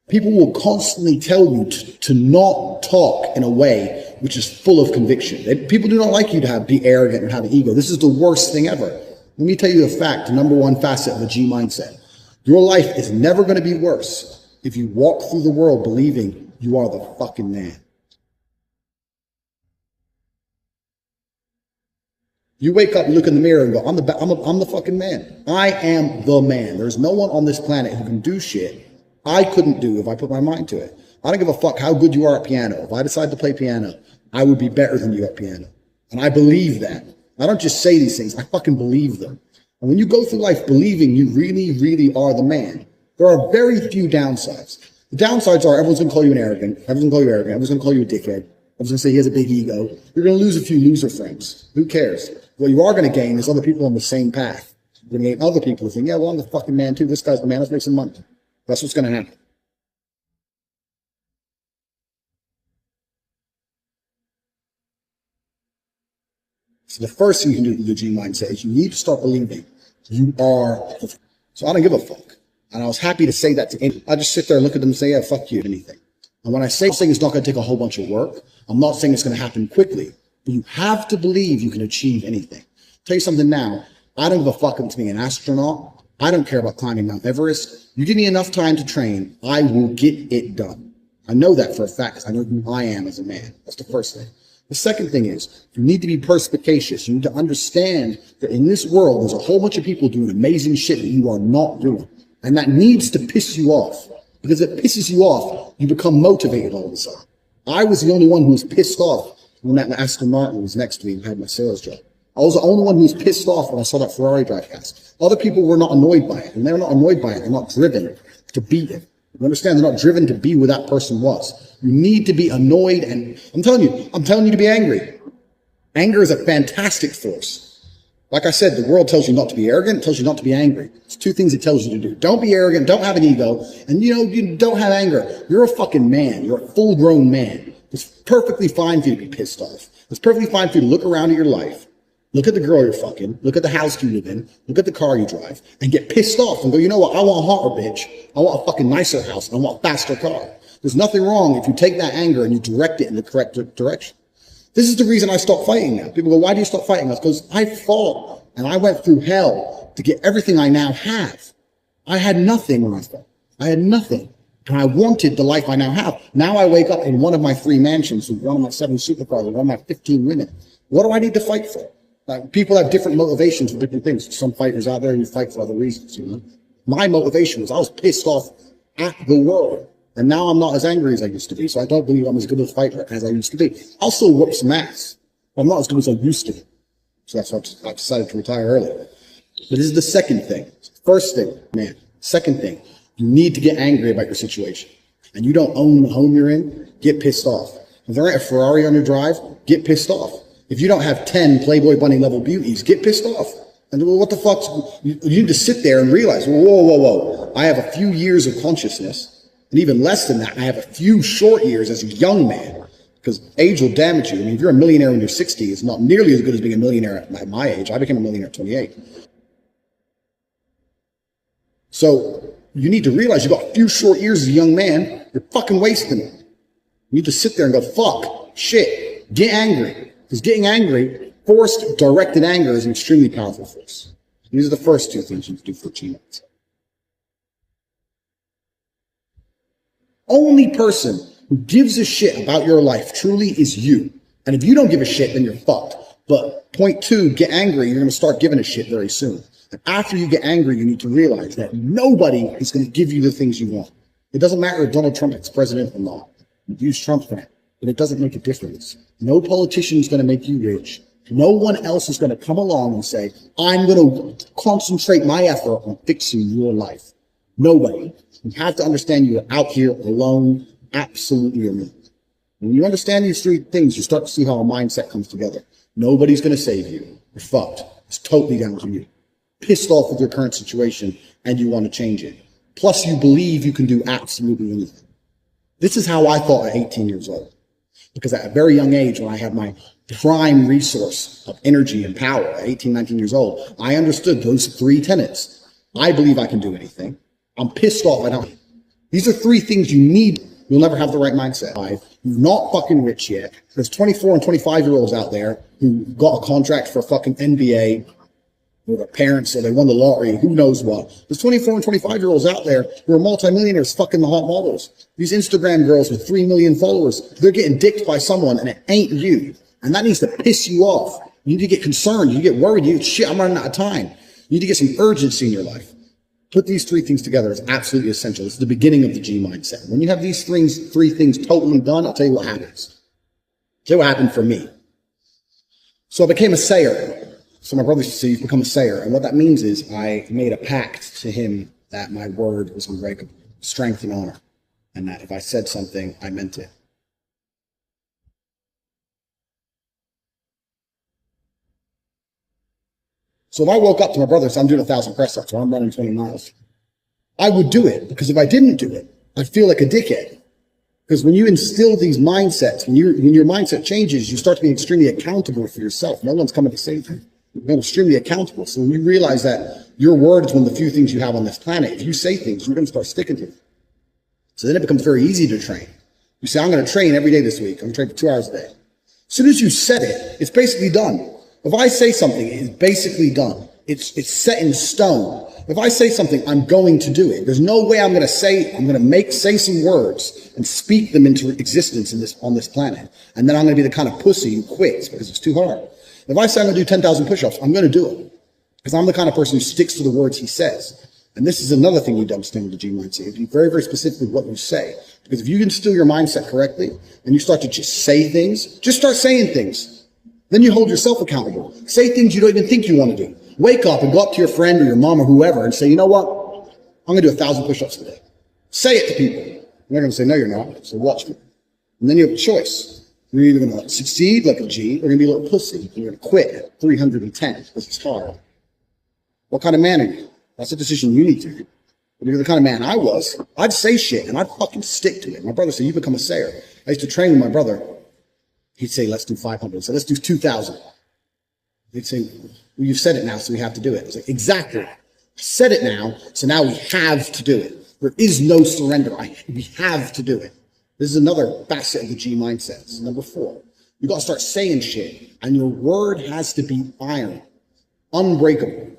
People will constantly tell you to not talk in a way which is full of conviction. People do not like you to be arrogant and have an ego. This is the worst thing ever. Let me tell you a fact, the number one facet of a G mindset. Your life is never going to be worse if you walk through the world believing you are the fucking man. You wake up, look in the mirror and go, I'm the fucking man. I am the man. There's no one on this planet who can do shit I couldn't do if I put my mind to it. I don't give a fuck how good you are at piano. If I decide to play piano, I would be better than you at piano. And I believe that. I don't just say these things. I fucking believe them. And when you go through life believing you really, really are the man, there are very few downsides. The downsides are everyone's going to call you an arrogant. Everyone's going to call you arrogant. Everyone's going to call you a dickhead. Everyone's going to say he has a big ego. You're going to lose a few loser friends. Who cares? What you are going to gain is other people on the same path. You're going to gain other people who think, yeah, well, I'm the fucking man too. This guy's the man. Let's make some money. That's what's going to happen. So the first thing you can do with the G mindset is you need to start believing you are. So I don't give a fuck. And I was happy to say that to anyone. I just sit there and look at them and say, yeah, fuck you, anything. And when I say something it's not going to take a whole bunch of work, I'm not saying it's going to happen quickly, but you have to believe you can achieve anything. I'll tell you something now. I don't give a fuck to be an astronaut. I don't care about climbing Mount Everest. You give me enough time to train, I will get it done. I know that for a fact because I know who I am as a man. That's the first thing. The second thing is you need to be perspicacious. You need to understand that in this world, there's a whole bunch of people doing amazing shit that you are not doing. And that needs to piss you off. Because if it pisses you off, you become motivated all of a sudden. I was the only one who was pissed off when that Aston Martin was next to me and had my sales job. I was the only one who was pissed off when I saw that Ferrari drive past. Other people were not annoyed by it. And they're not annoyed by it. They're not driven to beat it. You understand? They're not driven to be where that person was. You need to be annoyed, and I'm telling you to be angry. Anger is a fantastic force. Like I said, the world tells you not to be arrogant, it tells you not to be angry. It's two things it tells you to do. Don't be arrogant, don't have an ego, and you don't have anger. You're a fucking man. You're a full-grown man. It's perfectly fine for you to be pissed off. It's perfectly fine for you to look around at your life, look at the girl you're fucking, look at the house you live in, look at the car you drive, and get pissed off and go, you know what, I want a hotter bitch. I want a fucking nicer house, and I want a faster car. There's nothing wrong if you take that anger and you direct it in the correct direction. This is the reason I stopped fighting now. People go, why do you stop fighting? That's because I fought and I went through hell to get everything I now have. I had nothing when I fought. I had nothing. And I wanted the life I now have. Now I wake up in one of my 3 mansions with one of my 7 supercars with one of my 15 women. What do I need to fight for? People have different motivations for different things. Some fighters out there who fight for other reasons, you know. My motivation was I was pissed off at the world. And now I'm not as angry as I used to be, so I don't believe I'm as good a fighter as I used to be. I'll still whoop some ass. I'm not as good as I used to be. So that's why I decided to retire early. But this is the second thing. First thing, man. Second thing, you need to get angry about your situation. And you don't own the home you're in, get pissed off. If there ain't a Ferrari on your drive, get pissed off. If you don't have 10 Playboy Bunny level beauties, get pissed off. And well, what the fuck? You need to sit there and realize, whoa. I have a few years of consciousness. And even less than that, I have a few short years as a young man, because age will damage you. I mean, if you're a millionaire when you're 60, it's not nearly as good as being a millionaire at my age. I became a millionaire at 28. So you need to realize you've got a few short years as a young man. You're fucking wasting it. You need to sit there and go, fuck, shit, get angry. Because getting angry, forced, directed anger is an extremely powerful force. These are the first 2 things you can do for achievement. Only person who gives a shit about your life truly is you. And if you don't give a shit, then you're fucked. But point 2, get angry. You're going to start giving a shit very soon. And after you get angry, you need to realize that nobody is going to give you the things you want. It doesn't matter if Donald Trump is president or not. Use Trump for that. But it doesn't make a difference. No politician is going to make you rich. No one else is going to come along and say, I'm going to concentrate my effort on fixing your life. Nobody. You have to understand you're out here alone, absolutely alone. When you understand these 3 things, you start to see how a mindset comes together. Nobody's going to save you. You're fucked. It's totally down to you. Pissed off with your current situation and you want to change it. Plus you believe you can do absolutely anything. This is how I thought at 18 years old. Because at a very young age, when I had my prime resource of energy and power at 18, 19 years old, I understood those 3 tenets. I believe I can do anything. I'm pissed off. These are three things you need. You'll never have the right mindset. You're not fucking rich yet. There's 24 and 25-year-olds out there who got a contract for a fucking NBA with their parents, or they won the lottery, who knows what. There's 24 and 25-year-olds out there who are multimillionaires fucking the hot models. These Instagram girls with 3 million followers, they're getting dicked by someone and it ain't you. And that needs to piss you off. You need to get concerned. You get worried. You get, shit, I'm running out of time. You need to get some urgency in your life. Put these three things together is absolutely essential. It's the beginning of the G mindset. When you have these three things totally done, I'll tell you what happens. I'll tell you what happened for me. So I became a sayer. So my brother used to say, you've become a sayer. And what that means is I made a pact to him that my word was unbreakable, strength and honor. And that if I said something, I meant it. So if I woke up to my brother and said, I'm doing 1,000 press ups or I'm running 20 miles, I would do it, because if I didn't do it, I'd feel like a dickhead. Because when you instill these mindsets, when your mindset changes, you start to be extremely accountable for yourself. No one's coming to save you. You're extremely accountable. So when you realize that your word is one of the few things you have on this planet, if you say things, you're going to start sticking to it. So then it becomes very easy to train. You say, I'm going to train every day this week. I'm going to train for 2 hours a day. As soon as you said it, it's basically done. If I say something, it's basically done. It's set in stone. If I say something, I'm going to do it. There's no way I'm going to say some words and speak them into existence on this planet. And then I'm going to be the kind of pussy who quits because it's too hard. If I say I'm going to do 10,000 push-ups, I'm going to do it. Because I'm the kind of person who sticks to the words he says. And this is another thing you don't understand with the G mindset. Be very, very specific with what you say. Because if you instill your mindset correctly and you start to just say things, just start saying things. Then you hold yourself accountable. Say things you don't even think you want to do. Wake up and go up to your friend or your mom or whoever and say, you know what? I'm going to do 1,000 push-ups today. Say it to people. And they're going to say, no, you're not. So watch me. And then you have a choice. You're either going to succeed like a G, or you're going to be a little pussy. And you're going to quit at 310 because it's hard. What kind of man are you? That's a decision you need to make. If you're the kind of man I was, I'd say shit and I'd fucking stick to it. My brother said, you become a sayer. I used to train with my brother. He'd say, let's do 500. So let's do 2,000. He'd say, well, you've said it now, so we have to do it. I was like, exactly. I said it now, so now we have to do it. There is no surrender. We have to do it. This is another facet of the G mindset. This is number 4. You got to start saying shit, and your word has to be iron, unbreakable.